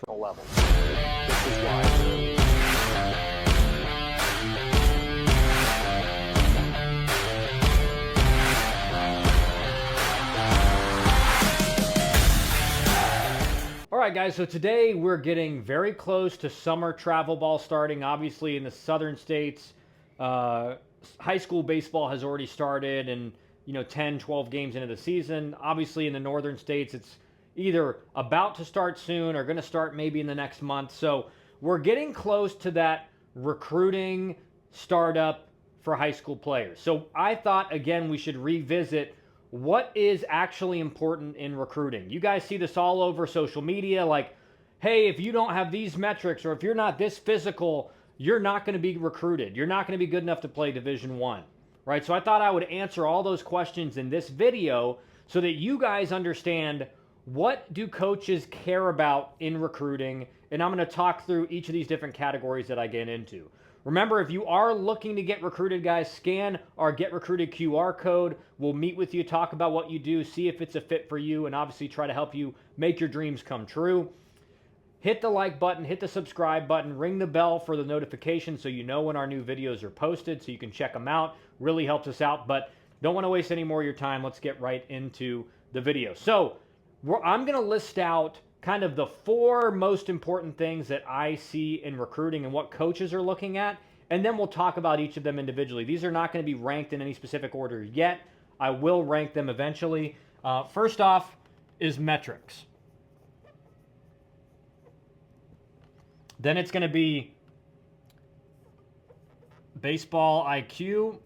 level. This is why. All right, guys, so today we're getting very close to summer travel ball starting. Obviously, in the southern states, high school baseball has already started and, 10, 12 games into the season. Obviously, in the northern states, it's either about to start soon or going to start maybe in the next month. So we're getting close to that recruiting startup for high school players. So I thought, again, we should revisit what is actually important in recruiting. You guys see this all over social media, like, hey, if you don't have these metrics or if you're not this physical, you're not going to be recruited. You're not going to be good enough to play Division I, right? So I thought I would answer all those questions in this video so that you guys understand what do coaches care about in recruiting, and I'm going to talk through each of these different categories that I get into. Remember, if you are looking to get recruited, guys, scan our Get Recruited QR code. We'll meet with you, talk about what you do, see if it's a fit for you, and obviously try to help you make your dreams come true. Hit the like button, hit the subscribe button, ring the bell for the notification so you know when our new videos are posted so you can check them out. Really helps us out, but don't want to waste any more of your time. Let's get right into the video. So I'm going to list out kind of the 4 most important things that I see in recruiting and what coaches are looking at, and then we'll talk about each of them individually. These are not going to be ranked in any specific order yet. I will rank them eventually. First off is metrics. Then it's going to be baseball IQ.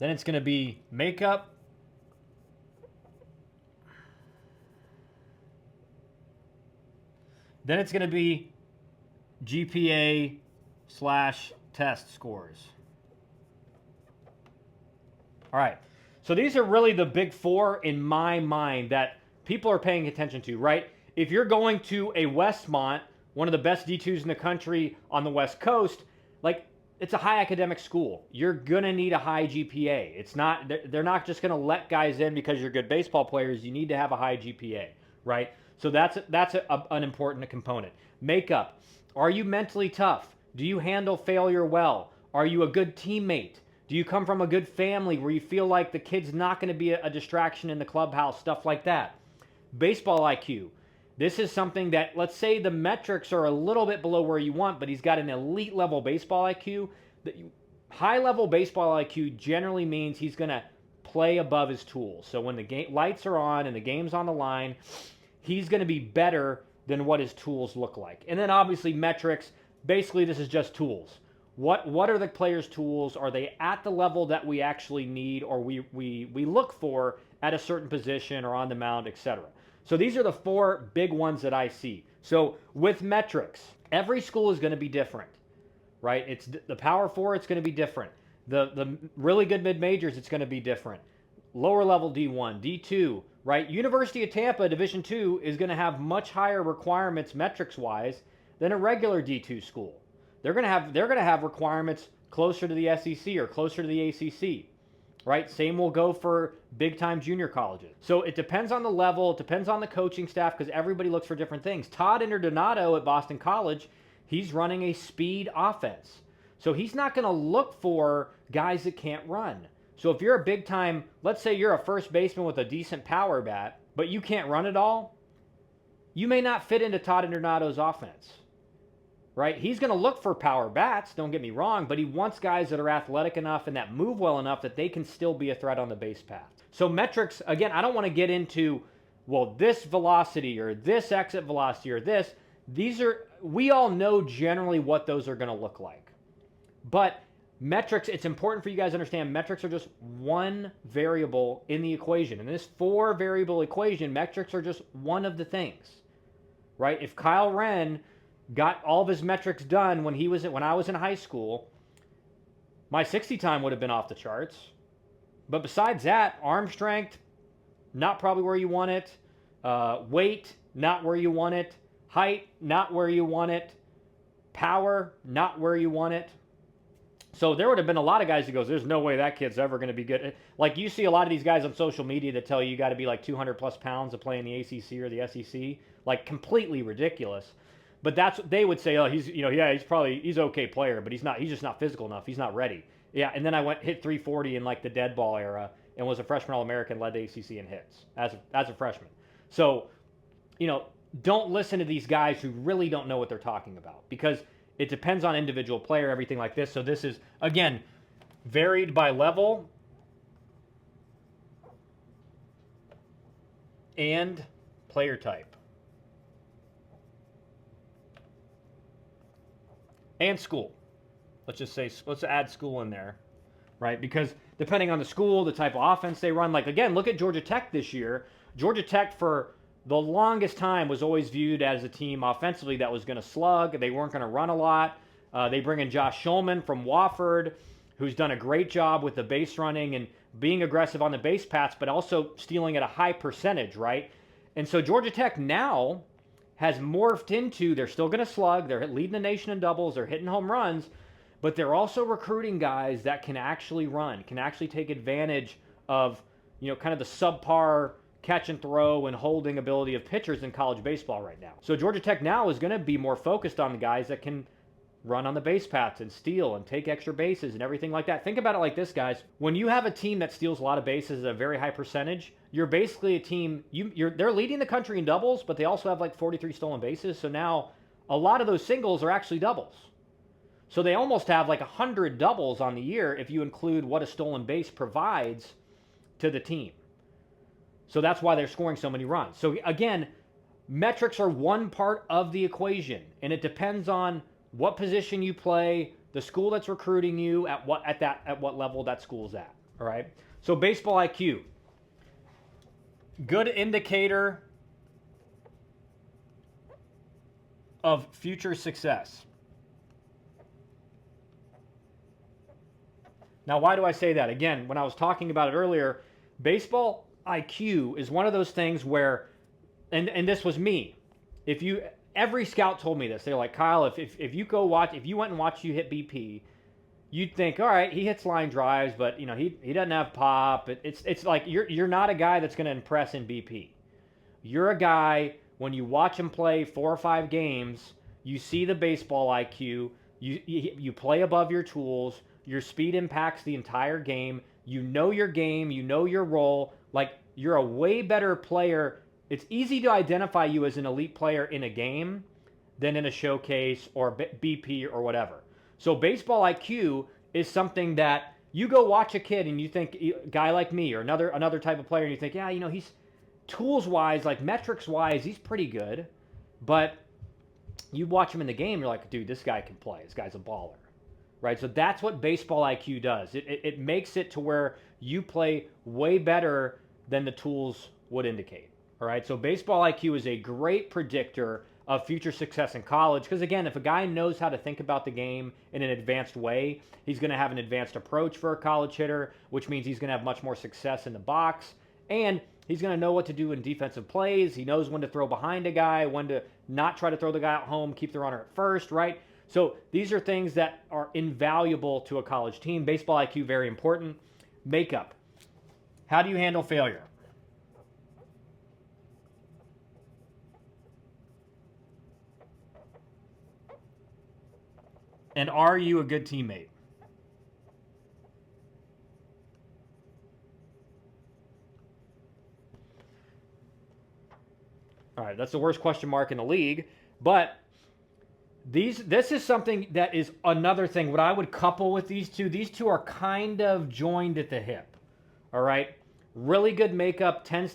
Then it's going to be makeup. Then it's going to be GPA / test scores. All right. So these are really the big 4 in my mind that people are paying attention to, right? If you're going to a Westmont, one of the best D2s in the country on the West Coast, like, it's a high academic school. You're going to need a high GPA. It's not, they're not just going to let guys in because you're good baseball players. You need to have a high GPA, right? So that's an important component. Makeup. Are you mentally tough? Do you handle failure well? Are you a good teammate? Do you come from a good family where you feel like the kid's not going to be a distraction in the clubhouse, stuff like that? Baseball IQ. This is something that, let's say the metrics are a little bit below where you want, but he's got an elite level baseball IQ. High level baseball IQ generally means he's going to play above his tools. So when the lights are on and the game's on the line, he's going to be better than what his tools look like. And then obviously metrics, basically this is just tools. What are the players' tools? Are they at the level that we actually need or we look for at a certain position or on the mound, etc.? So these are the 4 big ones that I see. So with metrics, every school is going to be different, right? It's the Power 4, it's going to be different. The really good mid-majors, it's going to be different. Lower level D1, D2, right? University of Tampa, Division II, is going to have much higher requirements metrics-wise than a regular D2 school. They're going to have requirements closer to the SEC or closer to the ACC. Right? Same will go for big-time junior colleges. So it depends on the level. It depends on the coaching staff because everybody looks for different things. Todd Interdonato at Boston College, he's running a speed offense. So he's not going to look for guys that can't run. So if you're a big-time, let's say you're a first baseman with a decent power bat, but you can't run at all, you may not fit into Todd Interdonato's offense. Right? He's going to look for power bats, don't get me wrong, but he wants guys that are athletic enough and that move well enough that they can still be a threat on the base path. So metrics, again, I don't want to get into, well, this velocity or this exit velocity or this. We all know generally what those are going to look like. But metrics, it's important for you guys to understand metrics are just one variable in the equation. In this 4-variable equation, metrics are just one of the things. Right? If Kyle Wren got all of his metrics done when I was in high school, my 60 time would have been off the charts. But besides that, arm strength, not probably where you want it. Weight, not where you want it. Height, not where you want it. Power, not where you want it. So there would have been a lot of guys who goes, there's no way that kid's ever going to be good. Like you see a lot of these guys on social media that tell you got to be like 200 plus pounds to play in the ACC or the SEC, like completely ridiculous. But that's they would say, oh, he's okay player, but he's just not physical enough. He's not ready. Yeah, and then I hit 340 in like the dead ball era and was a freshman All-American, led the ACC in hits as a freshman. So, don't listen to these guys who really don't know what they're talking about, because it depends on individual player, everything like this. So this is, again, varied by level and player type. And school. Let's add school in there, right? Because depending on the school, the type of offense they run, like again, look at Georgia Tech this year. Georgia Tech for the longest time was always viewed as a team offensively that was going to slug. They weren't going to run a lot. They bring in Josh Schulman from Wofford, who's done a great job with the base running and being aggressive on the base paths, but also stealing at a high percentage, right? And so Georgia Tech now has morphed into, they're still going to slug, they're leading the nation in doubles, they're hitting home runs, but they're also recruiting guys that can actually run, can actually take advantage of, kind of the subpar catch and throw and holding ability of pitchers in college baseball right now. So Georgia Tech now is going to be more focused on the guys that can run on the base paths and steal and take extra bases and everything like that. Think about it like this, guys. When you have a team that steals a lot of bases at a very high percentage, you're basically a team, they're leading the country in doubles, but they also have like 43 stolen bases. So now a lot of those singles are actually doubles. So they almost have like 100 doubles on the year if you include what a stolen base provides to the team. So that's why they're scoring so many runs. So again, metrics are one part of the equation, and it depends on what position you play, the school that's recruiting you, at what level that school's at. All right. So baseball IQ, good indicator of future success. Now, why do I say that? Again, when I was talking about it earlier, baseball IQ is one of those things where, and this was me. Every scout told me this. They're like, Kyle, if you went and watched you hit BP, you'd think, all right, he hits line drives, but he doesn't have pop. It's like you're not a guy that's going to impress in BP. You're a guy, when you watch him play 4 or 5 games, you see the baseball IQ. You play above your tools. Your speed impacts the entire game. You know your game. You know your role. Like, you're a way better player. It's easy to identify you as an elite player in a game than in a showcase or BP or whatever. So baseball IQ is something that you go watch a kid and you think, a guy like me or another type of player, and you think, yeah, he's tools-wise, like metrics-wise, he's pretty good. But you watch him in the game, you're like, dude, this guy can play. This guy's a baller. Right? So that's what baseball IQ does. It makes it to where you play way better than the tools would indicate. All right? So baseball IQ is a great predictor of future success in college, because again, if a guy knows how to think about the game in an advanced way, he's going to have an advanced approach for a college hitter, which means he's going to have much more success in the box, and he's going to know what to do in defensive plays. He knows when to throw behind a guy, when to not try to throw the guy out home, keep the runner at first, right? So these are things that are invaluable to a college team. Baseball IQ, very important. Makeup. How do you handle failure? And are you a good teammate? All right, that's the worst question mark in the league, but this is something that is another thing. What I would couple with these two are kind of joined at the hip. All right, really good makeup tends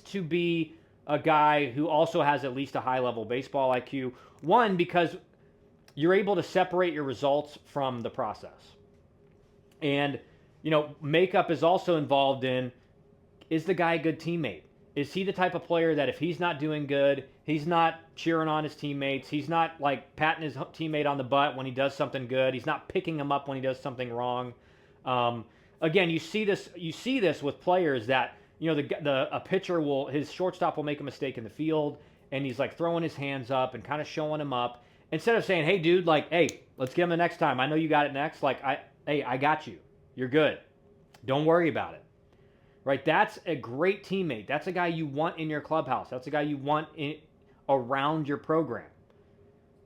to be a guy who also has at least a high level baseball IQ. One, because you're able to separate your results from the process, and makeup is also involved in, is the guy a good teammate? Is he the type of player that if he's not doing good, he's not cheering on his teammates, he's not like patting his teammate on the butt when he does something good, he's not picking him up when he does something wrong. Again, you see this with players that a pitcher his shortstop will make a mistake in the field, and he's like throwing his hands up and kind of showing him up, Instead of saying, hey, dude, like, hey, let's get him the next time. I know you got it next. Like, hey, I got you. You're good. Don't worry about it. Right? That's a great teammate. That's a guy you want in your clubhouse. That's a guy you want around your program.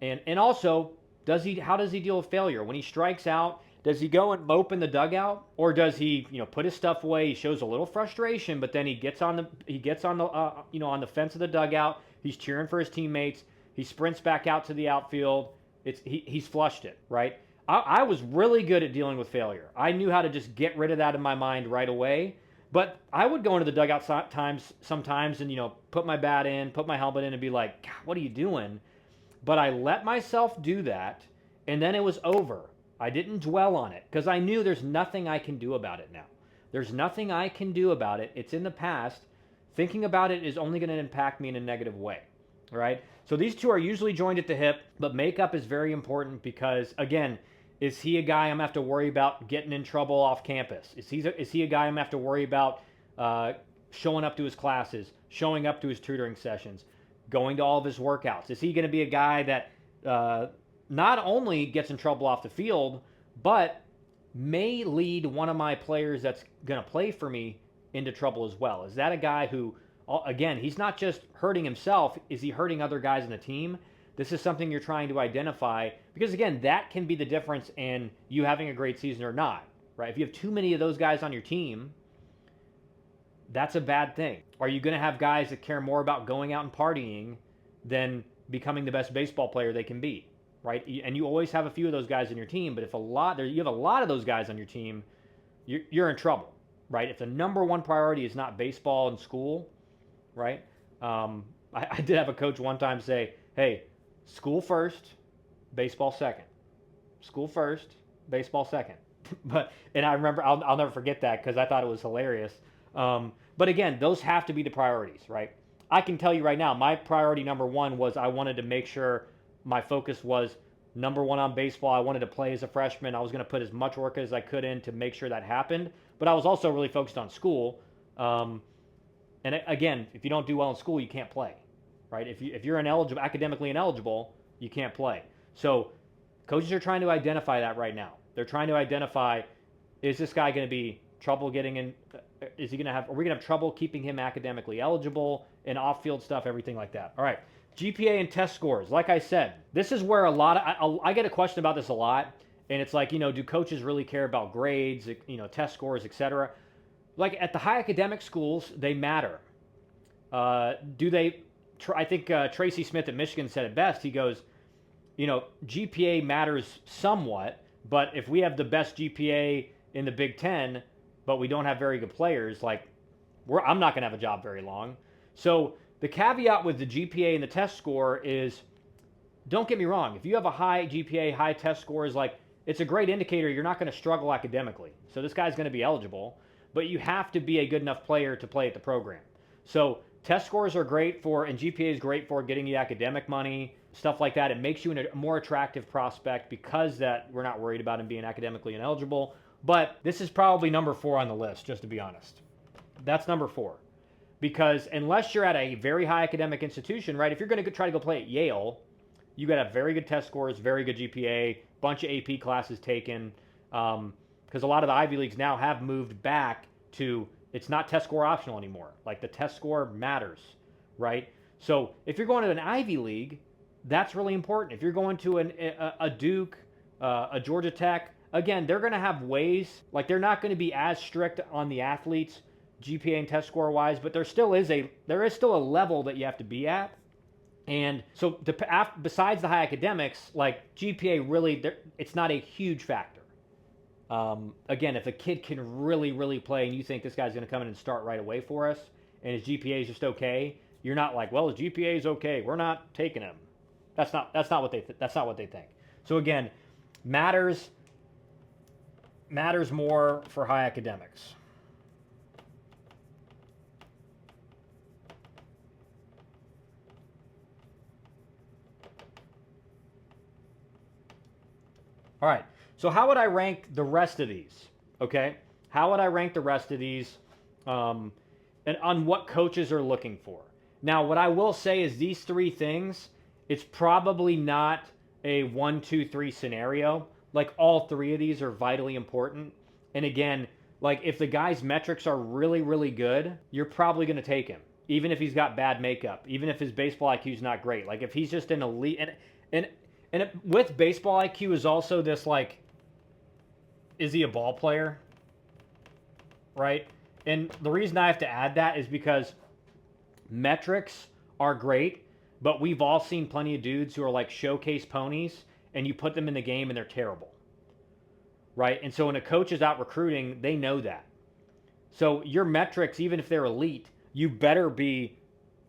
And also, how does he deal with failure? When he strikes out, does he go and mope in the dugout, or does he, put his stuff away? He shows a little frustration, but then he gets on the fence of the dugout. He's cheering for his teammates. He sprints back out to the outfield. He's flushed it, right? I was really good at dealing with failure. I knew how to just get rid of that in my mind right away. But I would go into the dugout sometimes and put my bat in, put my helmet in, and be like, God, what are you doing? But I let myself do that, and then it was over. I didn't dwell on it because I knew there's nothing I can do about it now. There's nothing I can do about it. It's in the past. Thinking about it is only going to impact me in a negative way, right? So these two are usually joined at the hip, but makeup is very important because, again, is he a guy I'm going to have to worry about getting in trouble off campus? Is he a guy I'm going to have to worry about showing up to his classes, showing up to his tutoring sessions, going to all of his workouts? Is he going to be a guy that not only gets in trouble off the field, but may lead one of my players that's going to play for me into trouble as well? Is that a guy who, again, he's not just hurting himself, is he hurting other guys in the team? This is something you're trying to identify because, again, that can be the difference in you having a great season or not, right? If you have too many of those guys on your team, that's a bad thing. Are you going to have guys that care more about going out and partying than becoming the best baseball player they can be, right? And you always have a few of those guys on your team, but if you have a lot of those guys on your team, you're in trouble, right? If the number one priority is not baseball and school, right? I did have a coach one time say, hey, school first, baseball second. School first, baseball second. And I remember, I'll never forget that because I thought it was hilarious. But again, those have to be the priorities, right? I can tell you right now, my priority number one was I wanted to make sure my focus was number one on baseball. I wanted to play as a freshman. I was going to put as much work as I could in to make sure that happened. But I was also really focused on school. And again, if you don't do well in school, you can't play, right? If you're academically ineligible, you can't play. So coaches are trying to identify that right now. They're trying to identify, is this guy going to be trouble getting in? Are we going to have trouble keeping him academically eligible and off-field stuff, everything like that? All right. GPA and test scores. Like I said, this is where I get a question about this a lot. And it's like, do coaches really care about grades, test scores, etc.? Like at the high academic schools, they matter. Do they? I think Tracy Smith at Michigan said it best. He goes, GPA matters somewhat, but if we have the best GPA in the Big Ten, but we don't have very good players, I'm not going to have a job very long. So the caveat with the GPA and the test score is, don't get me wrong, if you have a high GPA, high test scores, it's a great indicator you're not going to struggle academically. So this guy's going to be eligible, but you have to be a good enough player to play at the program. So test scores are great and GPA is great for getting you academic money, stuff like that. It makes you a more attractive prospect because that we're not worried about him being academically ineligible. But this is probably number 4 on the list, just to be honest. That's number 4. Because unless you're at a very high academic institution, right, if you're going to try to go play at Yale, you got to have very good test scores, very good GPA, bunch of AP classes taken. Because a lot of the Ivy Leagues now have moved back to, it's not test score optional anymore. Like the test score matters, right? So if you're going to an Ivy League, that's really important. If you're going to a Duke, a Georgia Tech, again, they're going to have ways, they're not going to be as strict on the athletes GPA and test score wise, but there is still a level that you have to be at. And so besides the high academics, GPA really, it's not a huge factor. Again, if a kid can really, really play and you think this guy's going to come in and start right away for us and his GPA is just okay, you're not like, well, his GPA is okay, we're not taking him. That's not what they think. So again, matters more for high academics. All right. So how would I rank the rest of these? Okay. How would I rank the rest of these and on what coaches are looking for? Now, what I will say is these 3 things, it's probably not a 1, 2, 3 scenario, like all three of these are vitally important. And again, like if the guy's metrics are really, really good, you're probably going to take him, even if he's got bad makeup, even if his baseball IQ is not great. Like if he's just an elite, and with baseball IQ is also this like, is he a ball player? Right? And the reason I have to add that is because metrics are great, but we've all seen plenty of dudes who are like showcase ponies, and you put them in the game and they're terrible. Right? And so when a coach is out recruiting, they know that. So your metrics, even if they're elite, you better be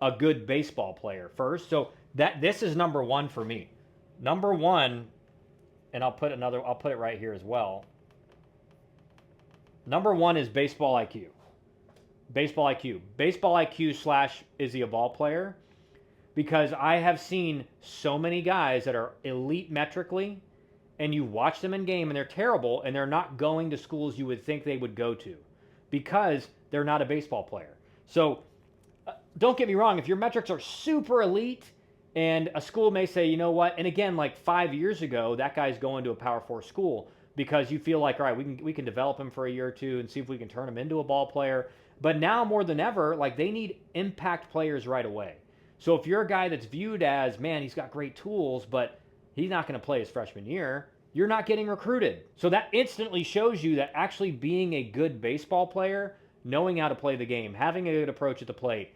a good baseball player first. So that this is number one for me. Number one, and I'll put it right here as well. Number one is baseball IQ. Baseball IQ. Baseball IQ slash is he a ball player? Because I have seen so many guys that are elite metrically, and you watch them in game and they're terrible, and they're not going to schools you would think they would go to because they're not a baseball player. So don't get me wrong, if your metrics are super elite and a school may say, you know what, and again, like 5 years ago, that guy's going to a Power 4 school because you feel like, all right, we can develop him for a year or two and see if we can turn him into a ball player. But now more than ever, like they need impact players right away. So if you're a guy that's viewed as, man, he's got great tools, but he's not going to play his freshman year, you're not getting recruited. So that instantly shows you that actually being a good baseball player, knowing how to play the game, having a good approach at the plate,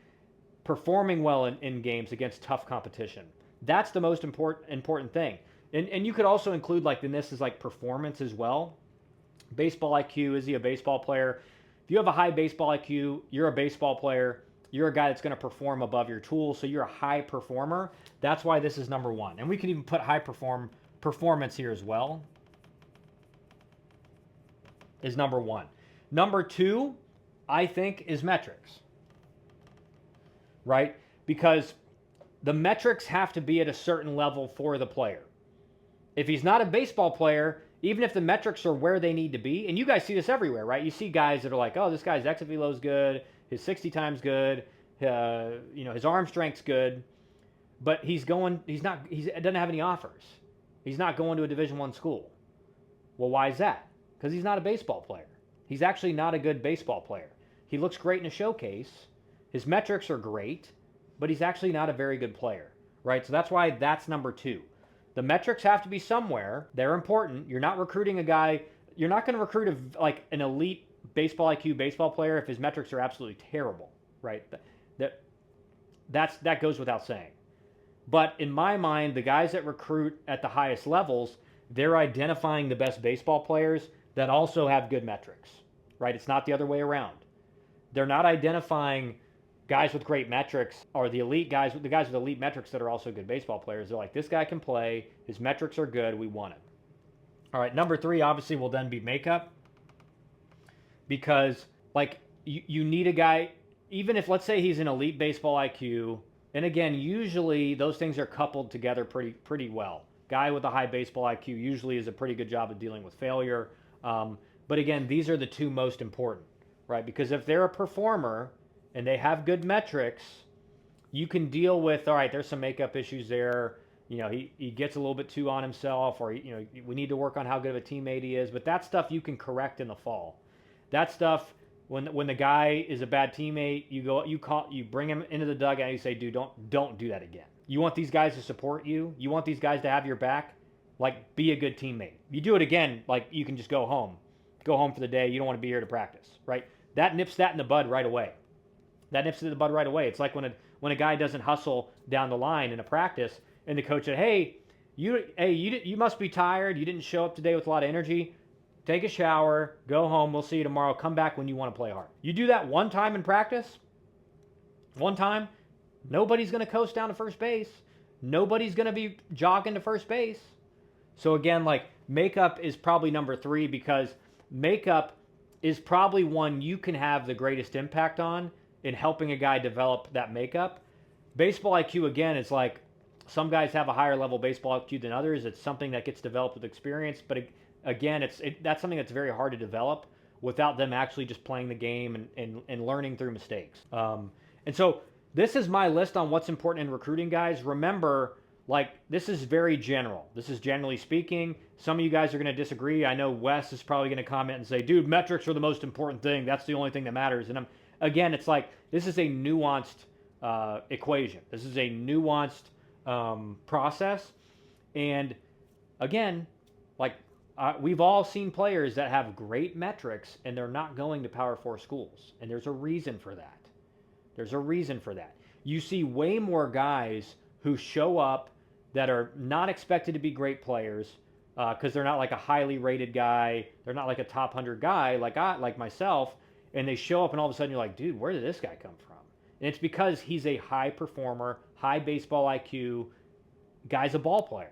performing well in games against tough competition, that's the most important thing. And you could also include like, and this is like performance as well. Baseball IQ, is he a baseball player? If you have a high baseball IQ, you're a baseball player. You're a guy that's going to perform above your tools, so you're a high performer. That's why this is number one. And we can even put performance here as well. Is number one. Number two, I think, is metrics. Right? Because the metrics have to be at a certain level for the player. If he's not a baseball player, even if the metrics are where they need to be, and you guys see this everywhere, right? You see guys that are like, oh, this guy's exit velo is good, his 60 times good, his arm strength's good, but he doesn't have any offers. He's not going to a Division I school. Well, why is that? Because he's not a baseball player. He's actually not a good baseball player. He looks great in a showcase. His metrics are great, but he's actually not a very good player, right? So that's why that's number two. The metrics have to be somewhere. They're important. You're not recruiting a guy. You're not going to recruit like an elite baseball IQ baseball player if his metrics are absolutely terrible, right? That goes without saying. But in my mind, the guys that recruit at the highest levels, they're identifying the best baseball players that also have good metrics, right? It's not the other way around. They're not identifying guys with great metrics or the guys with elite metrics that are also good baseball players. They're like, this guy can play, his metrics are good, we want him. All right, number three obviously will then be makeup, because like you need a guy, even if let's say he's an elite baseball IQ, and again, usually those things are coupled together pretty well. Guy with a high baseball IQ usually is a pretty good job of dealing with failure. But again, these are the two most important, right? Because if they're a performer and they have good metrics, you can deal with, all right, there's some makeup issues there. He gets a little bit too on himself, or, we need to work on how good of a teammate he is. But that stuff you can correct in the fall. That stuff, when the guy is a bad teammate, you bring him into the dugout and you say, dude, don't do that again. You want these guys to support you. You want these guys to have your back. Like, be a good teammate. You do it again, like, you can just go home for the day. You don't want to be here to practice, right? That nips that in the bud right away. It's like when a guy doesn't hustle down the line in a practice, and the coach said, hey, you must be tired. You didn't show up today with a lot of energy. Take a shower, go home. We'll see you tomorrow. Come back when you want to play hard. You do that one time in practice, nobody's going to coast down to first base. Nobody's going to be jogging to first base. So again, like, makeup is probably number three, because makeup is probably one you can have the greatest impact on in helping a guy develop that makeup. Baseball IQ, again, is like, some guys have a higher level baseball IQ than others. It's something that gets developed with experience. But again, that's something that's very hard to develop without them actually just playing the game and learning through mistakes. And so this is my list on what's important in recruiting, guys. Remember, like, this is very general. This is generally speaking. Some of you guys are going to disagree. I know Wes is probably going to comment and say, dude, metrics are the most important thing. That's the only thing that matters. And again, it's like, this is a nuanced equation. This is a nuanced process. And again, like, we've all seen players that have great metrics and they're not going to Power 4 schools. And there's a reason for that. There's a reason for that. You see way more guys who show up that are not expected to be great players because they're not like a highly rated guy. They're not like a top 100 guy like myself. And they show up and all of a sudden you're like, dude, where did this guy come from? And it's because he's a high performer, high baseball IQ, guy's a ball player,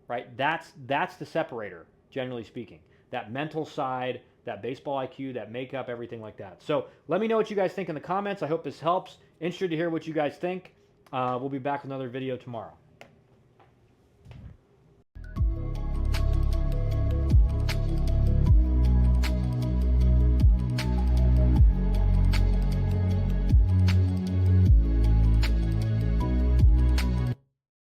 right? That's the separator, generally speaking. That mental side, that baseball IQ, that makeup, everything like that. So let me know what you guys think in the comments. I hope this helps. Interested to hear what you guys think. We'll be back with another video tomorrow.